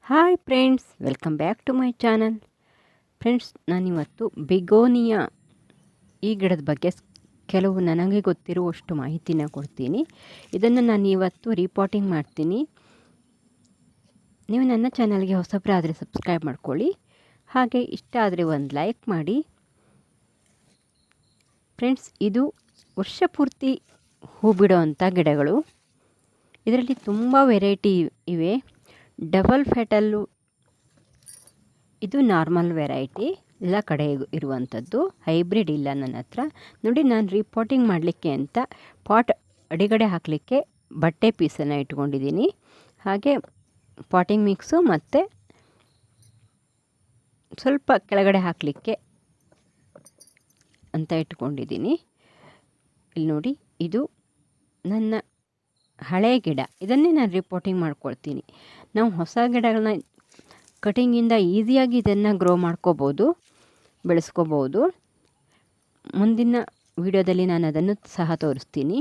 Hi friends, welcome back to my channel. Friends, ನಾನಿವತ್ತು begonia ಈ ಗಿಡದ ಬಗ್ಗೆ ಕೆಲವು ನನಗೆ ಗೊತ್ತಿರುವಷ್ಟು ಮಾಹಿತಿನ ಕೊಡ್ತೀನಿ. ಇದನ್ನು ನಾನು ಇವತ್ತು ರೀಪಾಟಿಂಗ್ ಮಾಡ್ತೀನಿ. ನೀವು ನನ್ನ ಚಾನಲ್ಗೆ ಹೊಸಬರಾದರೆ ಸಬ್ಸ್ಕ್ರೈಬ್ ಮಾಡ್ಕೊಳ್ಳಿ. ಹಾಗೆ ಇಷ್ಟ ಆದರೆ ಒಂದು ಲೈಕ್ ಮಾಡಿ. ಫ್ರೆಂಡ್ಸ್, ಇದು ವರ್ಷ ಪೂರ್ತಿ ಹೂ ಬಿಡೋವಂಥ ಗಿಡಗಳು. ಇದರಲ್ಲಿ ತುಂಬ ವೆರೈಟಿ ಇವೆ. ಡಬಲ್ ಫೆಟಲ್ಲು ಇದು ನಾರ್ಮಲ್ ವೆರೈಟಿ, ಎಲ್ಲ ಕಡೆ ಇರುವಂಥದ್ದು. ಹೈಬ್ರಿಡ್ ಇಲ್ಲ ನನ್ನ ಹತ್ರ. ನೋಡಿ, ನಾನು ರೀಪಾಟಿಂಗ್ ಮಾಡಲಿಕ್ಕೆ ಅಂತ ಪಾಟ್ ಅಡಿಗಡೆ ಹಾಕಲಿಕ್ಕೆ ಬಟ್ಟೆ ಪೀಸನ್ನು ಇಟ್ಕೊಂಡಿದ್ದೀನಿ. ಹಾಗೆ ಪಾಟಿಂಗ್ ಮಿಕ್ಸು ಮತ್ತು ಸ್ವಲ್ಪ ಕೆಳಗಡೆ ಹಾಕಲಿಕ್ಕೆ ಅಂತ ಇಟ್ಕೊಂಡಿದ್ದೀನಿ. ಇಲ್ಲಿ ನೋಡಿ, ಇದು ನನ್ನ ಹಳೆ ಗಿಡ. ಇದನ್ನೇ ನಾನು ರೀಪಾಟಿಂಗ್ ಮಾಡ್ಕೊಳ್ತೀನಿ. ನಾವು ಹೊಸ ಗಿಡಗಳನ್ನ ಕಟಿಂಗಿಂದ ಈಸಿಯಾಗಿ ಇದನ್ನು ಗ್ರೋ ಮಾಡ್ಕೋಬೋದು, ಬೆಳೆಸ್ಕೋಬೋದು. ಮುಂದಿನ ವಿಡಿಯೋದಲ್ಲಿ ನಾನು ಅದನ್ನು ಸಹ ತೋರಿಸ್ತೀನಿ.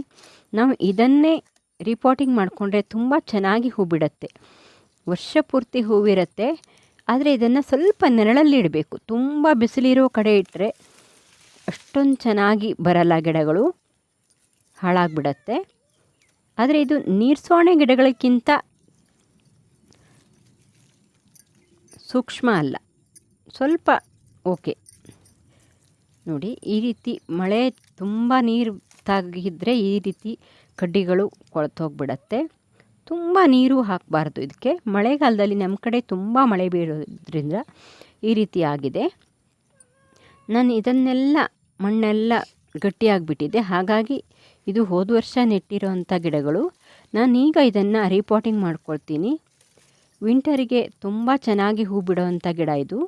ನಾವು ಇದನ್ನೇ ರೀಪಾಟಿಂಗ್ ಮಾಡಿಕೊಂಡ್ರೆ ತುಂಬ ಚೆನ್ನಾಗಿ ಹೂ ಬಿಡುತ್ತೆ. ವರ್ಷ ಪೂರ್ತಿ ಹೂವಿರುತ್ತೆ. ಆದರೆ ಇದನ್ನು ಸ್ವಲ್ಪ ನೆರಳಲ್ಲಿ ಇಡಬೇಕು. ತುಂಬ ಬಿಸಿಲಿರೋ ಕಡೆ ಇಟ್ಟರೆ ಅಷ್ಟೊಂದು ಚೆನ್ನಾಗಿ ಬರಲ್ಲ, ಗಿಡಗಳು ಹಾಳಾಗಿಬಿಡತ್ತೆ. ಆದರೆ ಇದು ನೀರ್ಸೋಣೆ ಗಿಡಗಳಕ್ಕಿಂತ ಸೂಕ್ಷ್ಮ ಅಲ್ಲ, ಸ್ವಲ್ಪ ಓಕೆ. ನೋಡಿ, ಈ ರೀತಿ ಮಳೆ ತುಂಬ ನೀರು ತಾಗಿದ್ರೆ ಈ ರೀತಿ ಕಡ್ಡಿಗಳು ಕೊಳ್ತೋಗ್ಬಿಡತ್ತೆ. ತುಂಬ ನೀರು ಹಾಕಬಾರ್ದು ಇದಕ್ಕೆ. ಮಳೆಗಾಲದಲ್ಲಿ ನಮ್ಮ ಕಡೆ ತುಂಬ ಮಳೆ ಬೀಳೋದ್ರಿಂದ ಈ ರೀತಿ ಆಗಿದೆ. ನಾನು ಇದನ್ನೆಲ್ಲ ಮಣ್ಣೆಲ್ಲ ಗಟ್ಟಿಯಾಗಿಬಿಟ್ಟಿದೆ. ಹಾಗಾಗಿ ಇದು ಹೋದ ವರ್ಷ ನೆಟ್ಟಿರೋವಂಥ ಗಿಡಗಳು. ನಾನೀಗ ಇದನ್ನು ರೀಪಾಟಿಂಗ್ ಮಾಡ್ಕೊಳ್ತೀನಿ. ವಿಂಟರಿಗೆ ತುಂಬ ಚೆನ್ನಾಗಿ ಹೂ ಬಿಡೋವಂಥ ಗಿಡ ಇದು.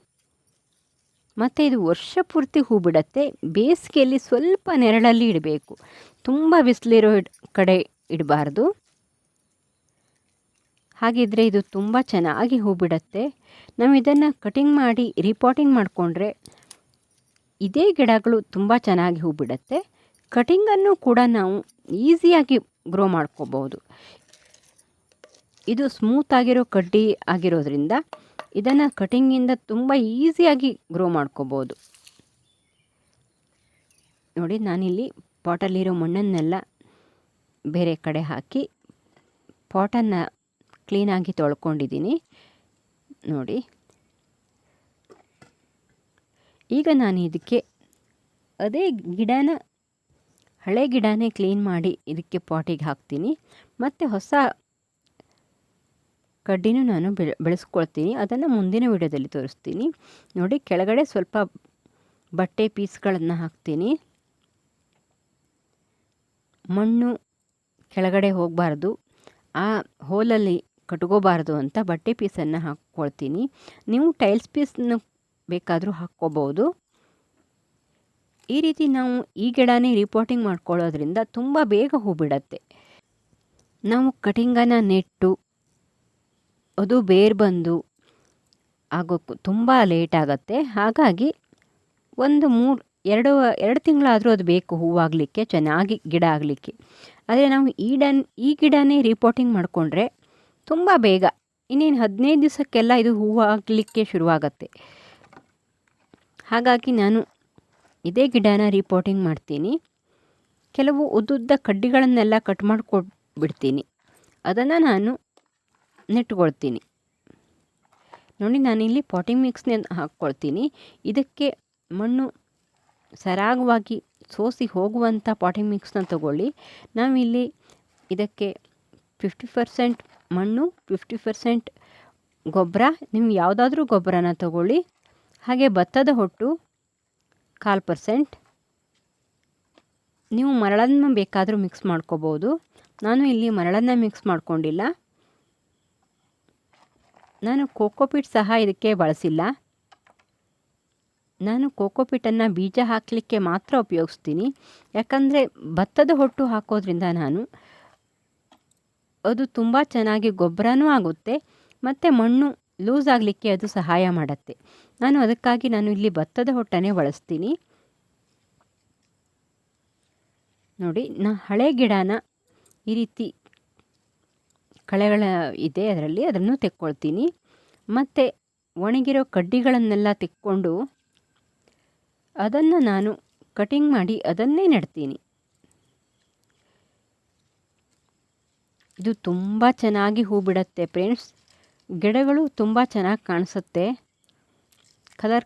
ಮತ್ತು ಇದು ವರ್ಷ ಪೂರ್ತಿ ಹೂ ಬಿಡುತ್ತೆ. ಬೇಸಿಗೆಯಲ್ಲಿ ಸ್ವಲ್ಪ ನೆರಳಲ್ಲಿ ಇಡಬೇಕು, ತುಂಬ ಬಿಸಿಲಿರೋ ಕಡೆ ಇಡಬಾರ್ದು. ಹಾಗಿದ್ದರೆ ಇದು ತುಂಬ ಚೆನ್ನಾಗಿ ಹೂ ಬಿಡುತ್ತೆ. ನಾವು ಇದನ್ನು ಕಟಿಂಗ್ ಮಾಡಿ ರೀಪಾಟಿಂಗ್ ಮಾಡಿಕೊಂಡ್ರೆ ಇದೇ ಗಿಡಗಳು ತುಂಬ ಚೆನ್ನಾಗಿ ಹೂ ಬಿಡುತ್ತೆ. ಕಟಿಂಗನ್ನು ಕೂಡ ನಾವು ಈಸಿಯಾಗಿ ಗ್ರೋ ಮಾಡ್ಕೋಬೋದು. ಇದು ಸ್ಮೂತ್ ಆಗಿರೋ ಕಡ್ಡಿ ಆಗಿರೋದ್ರಿಂದ ಇದನ್ನು ಕಟಿಂಗಿಂದ ತುಂಬ ಈಸಿಯಾಗಿ ಗ್ರೋ ಮಾಡ್ಕೋಬೋದು. ನೋಡಿ, ನಾನಿಲ್ಲಿ ಪಾಟಲ್ಲಿರೋ ಮಣ್ಣನ್ನೆಲ್ಲ ಬೇರೆ ಕಡೆ ಹಾಕಿ ಪಾಟನ್ನು ಕ್ಲೀನಾಗಿ ತೊಳ್ಕೊಂಡಿದ್ದೀನಿ. ನೋಡಿ, ಈಗ ನಾನು ಇದಕ್ಕೆ ಅದೇ ಹಳೆ ಗಿಡನೇ ಕ್ಲೀನ್ ಮಾಡಿ ಇದಕ್ಕೆ ಪಾಟಿಗೆ ಹಾಕ್ತೀನಿ. ಮತ್ತು ಹೊಸ ಕಡ್ಡಿನೂ ನಾನು ಬೆಳೆಸ್ಕೊಳ್ತೀನಿ. ಅದನ್ನು ಮುಂದಿನ ವಿಡಿಯೋದಲ್ಲಿ ತೋರಿಸ್ತೀನಿ. ನೋಡಿ, ಕೆಳಗಡೆ ಸ್ವಲ್ಪ ಬಟ್ಟೆ ಪೀಸ್ಗಳನ್ನು ಹಾಕ್ತೀನಿ. ಮಣ್ಣು ಕೆಳಗಡೆ ಹೋಗಬಾರ್ದು, ಆ ಹೋಲಲ್ಲಿ ಕಟ್ಕೋಬಾರ್ದು ಅಂತ ಬಟ್ಟೆ ಪೀಸನ್ನು ಹಾಕ್ಕೊಳ್ತೀನಿ. ನೀವು ಟೈಲ್ಸ್ ಪೀಸನ್ನು ಬೇಕಾದರೂ ಹಾಕ್ಕೋಬೋದು. ಈ ರೀತಿ ನಾವು ಈ ಗಿಡನೇ ರೀಪಾಟಿಂಗ್ ಮಾಡ್ಕೊಳ್ಳೋದ್ರಿಂದ ತುಂಬ ಬೇಗ ಹೂ ಬಿಡುತ್ತೆ. ನಾವು ಕಟಿಂಗನ್ನು ನೆಟ್ಟು ಅದು ಬೇರು ಬಂದು ಆಗೋಕ್ಕೂ ತುಂಬ ಲೇಟ್ ಆಗುತ್ತೆ. ಹಾಗಾಗಿ ಒಂದು ಎರಡು ತಿಂಗಳಾದರೂ ಅದು ಬೇಕು ಹೂವಾಗಲಿಕ್ಕೆ, ಚೆನ್ನಾಗಿ ಗಿಡ ಆಗಲಿಕ್ಕೆ. ಆದರೆ ನಾವು ಈ ಗಿಡನೇ ರೀಪಾಟಿಂಗ್ ಮಾಡಿಕೊಂಡ್ರೆ ತುಂಬ ಬೇಗ, ಇನ್ನೇನು 15 ದಿವಸಕ್ಕೆಲ್ಲ ಇದು ಹೂವಾಗಲಿಕ್ಕೆ ಶುರುವಾಗತ್ತೆ. ಹಾಗಾಗಿ ನಾನು ಇದೇ ಗಿಡನ ರೀಪಾಟಿಂಗ್ ಮಾಡ್ತೀನಿ. ಕೆಲವು ಉದ್ದುದ್ದ ಕಡ್ಡಿಗಳನ್ನೆಲ್ಲ ಕಟ್ ಮಾಡ್ಕೊಬಿಡ್ತೀನಿ. ಅದನ್ನು ನಾನು ನೆಟ್ಕೊಳ್ತೀನಿ. ನೋಡಿ, ನಾನಿಲ್ಲಿ ಪಾಟಿಂಗ್ ಮಿಕ್ಸ್ನ ಹಾಕ್ಕೊಳ್ತೀನಿ. ಇದಕ್ಕೆ ಮಣ್ಣು ಸರಾಗವಾಗಿ ಸೋಸಿ ಹೋಗುವಂಥ ಪಾಟಿಂಗ್ ಮಿಕ್ಸ್ನ ತಗೊಳ್ಳಿ. ನಾವಿಲ್ಲಿ ಇದಕ್ಕೆ 50% ಮಣ್ಣು, 50% ಗೊಬ್ಬರ. ನೀವು ಯಾವುದಾದ್ರೂ ಗೊಬ್ಬರನ ತಗೊಳ್ಳಿ. ಹಾಗೆ ಭತ್ತದ ಹೊಟ್ಟು 1/4%. ನೀವು ಮರಳನ್ನು ಬೇಕಾದರೂ ಮಿಕ್ಸ್ ಮಾಡ್ಕೋಬೋದು. ನಾನು ಇಲ್ಲಿ ಮರಳನ್ನು ಮಿಕ್ಸ್ ಮಾಡ್ಕೊಂಡಿಲ್ಲ. ನಾನು ಕೋಕೋಪೀಟ್ ಸಹ ಇದಕ್ಕೆ ಬಳಸಿಲ್ಲ. ನಾನು ಕೋಕೋಪೀಟನ್ನು ಬೀಜ ಹಾಕಲಿಕ್ಕೆ ಮಾತ್ರ ಉಪಯೋಗಿಸ್ತೀನಿ. ಯಾಕಂದರೆ ಭತ್ತದ ಹೊಟ್ಟು ಹಾಕೋದ್ರಿಂದ ಅದು ತುಂಬ ಚೆನ್ನಾಗಿ ಗೊಬ್ಬರನೂ ಆಗುತ್ತೆ ಮತ್ತು ಮಣ್ಣು ಲೂಸ್ ಆಗಲಿಕ್ಕೆ ಅದು ಸಹಾಯ ಮಾಡುತ್ತೆ. ಅದಕ್ಕಾಗಿ ನಾನು ಇಲ್ಲಿ ಭತ್ತದ ಹೊಟ್ಟನ್ನೇ ಬಳಸ್ತೀನಿ. ನೋಡಿ, ಹಳೆ ಗಿಡನ ಈ ರೀತಿ ಕಳೆಗಳ ಇದೆ ಅದರಲ್ಲಿ, ಅದನ್ನು ತೆಕ್ಕೊಳ್ತೀನಿ. ಮತ್ತು ಒಣಗಿರೋ ಕಡ್ಡಿಗಳನ್ನೆಲ್ಲ ತಿಕ್ಕೊಂಡು ಅದನ್ನು ನಾನು ಕಟಿಂಗ್ ಮಾಡಿ ಅದನ್ನೇ ನೆಡ್ತೀನಿ. ಇದು ತುಂಬ ಚೆನ್ನಾಗಿ ಹೂ ಬಿಡುತ್ತೆ ಫ್ರೆಂಡ್ಸ್. ಗಿಡಗಳು ತುಂಬ ಚೆನ್ನಾಗಿ ಕಾಣಿಸುತ್ತೆ,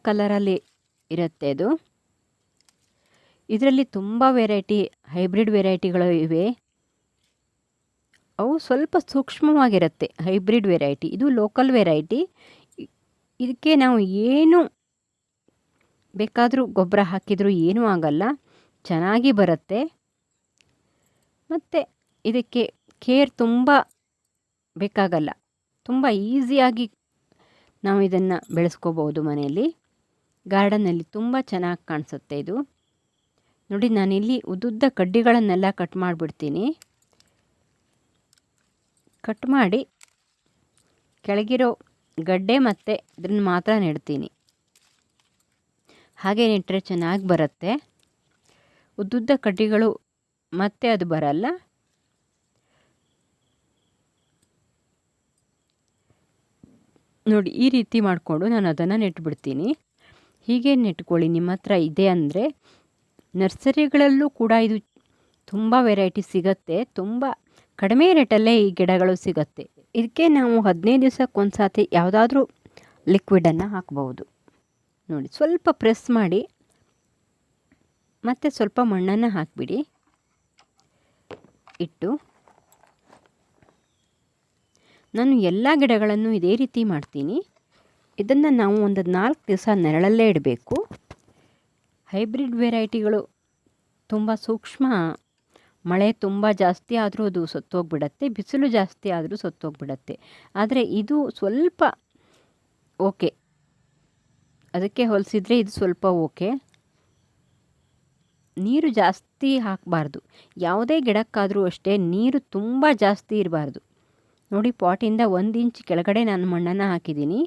ಕಲರಲ್ಲಿ ಇರುತ್ತೆ ಇದು. ಇದರಲ್ಲಿ ತುಂಬ ವೆರೈಟಿ, ಹೈಬ್ರಿಡ್ ವೆರೈಟಿಗಳು ಇವೆ. ಅವು ಸ್ವಲ್ಪ ಸೂಕ್ಷ್ಮವಾಗಿರುತ್ತೆ, ಹೈಬ್ರಿಡ್ ವೆರೈಟಿ. ಇದು ಲೋಕಲ್ ವೆರೈಟಿ. ಇದಕ್ಕೆ ನಾವು ಏನು ಬೇಕಾದರೂ ಗೊಬ್ಬರ ಹಾಕಿದರೂ ಏನೂ ಆಗಲ್ಲ, ಚೆನ್ನಾಗಿ ಬರುತ್ತೆ. ಮತ್ತು ಇದಕ್ಕೆ ಕೇರ್ ತುಂಬ ಬೇಕಾಗಲ್ಲ, ತುಂಬ ಈಸಿಯಾಗಿ ನಾವು ಇದನ್ನು ಬೆಳೆಸ್ಕೋಬೋದು ಮನೆಯಲ್ಲಿ. ಗಾರ್ಡನ್ನಲ್ಲಿ ತುಂಬ ಚೆನ್ನಾಗಿ ಕಾಣಿಸುತ್ತೆ ಇದು. ನೋಡಿ, ನಾನಿಲ್ಲಿ ಉದ್ದುದ್ದ ಕಡ್ಡಿಗಳನ್ನೆಲ್ಲ ಕಟ್ ಮಾಡಿಬಿಡ್ತೀನಿ. ಕಟ್ ಮಾಡಿ ಕೆಳಗಿರೋ ಗಡ್ಡೆ ಮತ್ತು ಇದನ್ನು ಮಾತ್ರ ನೆಡ್ತೀನಿ. ಹಾಗೆ ನೆಟ್ಟರೆ ಚೆನ್ನಾಗಿ ಬರುತ್ತೆ. ಉದ್ದುದ್ದ ಕಡ್ಡಿಗಳು ಮತ್ತೆ ಅದು ಬರಲ್ಲ. ನೋಡಿ, ಈ ರೀತಿ ಮಾಡಿಕೊಂಡು ನಾನು ಅದನ್ನು ನೆಟ್ಬಿಡ್ತೀನಿ. ಹೀಗೆ ನೆಟ್ಕೊಳ್ಳಿ. ನಿಮ್ಮ ಹತ್ರ ಇದೆ ಅಂದರೆ ನರ್ಸರಿಗಳಲ್ಲೂ ಕೂಡ ಇದು ತುಂಬ ವೆರೈಟಿ ಸಿಗುತ್ತೆ. ತುಂಬ ಕಡಿಮೆ ರೇಟಲ್ಲೇ ಈ ಗಿಡಗಳು ಸಿಗುತ್ತೆ. ಇದಕ್ಕೆ ನಾವು 15 ದಿವಸಕ್ಕೊಂದು ಸಾತಿ ಯಾವುದಾದ್ರೂ ಲಿಕ್ವಿಡನ್ನು ಹಾಕ್ಬೋದು. ನೋಡಿ, ಸ್ವಲ್ಪ ಪ್ರೆಸ್ ಮಾಡಿ ಮತ್ತು ಸ್ವಲ್ಪ ಮಣ್ಣನ್ನು ಹಾಕಿಬಿಡಿ. ಇಟ್ಟು ನಾನು ಎಲ್ಲ ಗಿಡಗಳನ್ನು ಇದೇ ರೀತಿ ಮಾಡ್ತೀನಿ. ಇದನ್ನು ನಾವು ಒಂದು 4 ದಿವಸ ನೆರಳಲ್ಲೇ ಇಡಬೇಕು. ಹೈಬ್ರಿಡ್ ವೆರೈಟಿಗಳು ತುಂಬ ಸೂಕ್ಷ್ಮ. ಮಳೆ ತುಂಬ ಜಾಸ್ತಿ ಆದರೂ ಅದು ಸತ್ತೋಗ್ಬಿಡತ್ತೆ, ಬಿಸಿಲು ಜಾಸ್ತಿ ಆದರೂ ಸತ್ತೋಗ್ಬಿಡತ್ತೆ. ಆದರೆ ಇದು ಸ್ವಲ್ಪ ಓಕೆ, ಅದಕ್ಕೆ ಹೋಲಿಸಿದರೆ ಇದು ಸ್ವಲ್ಪ ಓಕೆ. ನೀರು ಜಾಸ್ತಿ ಹಾಕಬಾರ್ದು. ಯಾವುದೇ ಗಿಡಕ್ಕಾದರೂ ಅಷ್ಟೇ ನೀರು ತುಂಬ ಜಾಸ್ತಿ ಇರಬಾರ್ದು. ನೋಡಿ, ಪಾಟಿಂದ 1 ಇಂಚ್ ಕೆಳಗಡೆ ನಾನು ಮಣ್ಣನ್ನು ಹಾಕಿದ್ದೀನಿ.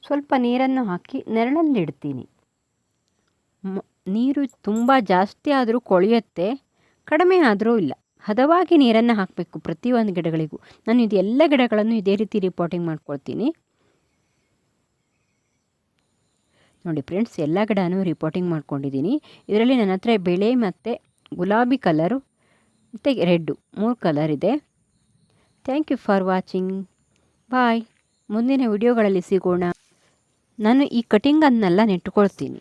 ಸ್ವಲ್ಪ ನೀರನ್ನು ಹಾಕಿ ನೆರಳಲ್ಲಿಡ್ತೀನಿ. ನೀರು ತುಂಬ ಜಾಸ್ತಿ ಆದರೂ ಕೊಳೆಯುತ್ತೆ, ಕಡಿಮೆ ಆದರೂ ಇಲ್ಲ. ಹದವಾಗಿ ನೀರನ್ನು ಹಾಕಬೇಕು ಪ್ರತಿಯೊಂದು ಗಿಡಗಳಿಗೂ. ನಾನು ಇದು ಎಲ್ಲ ಗಿಡಗಳನ್ನು ಇದೇ ರೀತಿ ರಿಪೋರ್ಟಿಂಗ್ ಮಾಡ್ಕೊಳ್ತೀನಿ. ನೋಡಿ ಫ್ರೆಂಡ್ಸ್, ಎಲ್ಲ ಗಿಡನೂ ರಿಪೋರ್ಟಿಂಗ್ ಮಾಡ್ಕೊಂಡಿದ್ದೀನಿ. ಇದರಲ್ಲಿ ನನ್ನ ಹತ್ರ ಬಿಳಿ ಮತ್ತು ಗುಲಾಬಿ ಕಲರು ಮತ್ತು ರೆಡ್ಡು 3 ಕಲರ್ ಇದೆ. Thank you for watching. Bye. ಮುಂದಿನ ವಿಡಿಯೋಗಳಲ್ಲಿ ಸಿಗೋಣ. ನಾನು ಈ ಕಟಿಂಗನ್ನೆಲ್ಲ ನೆಟ್ಕೊಳ್ತೀನಿ.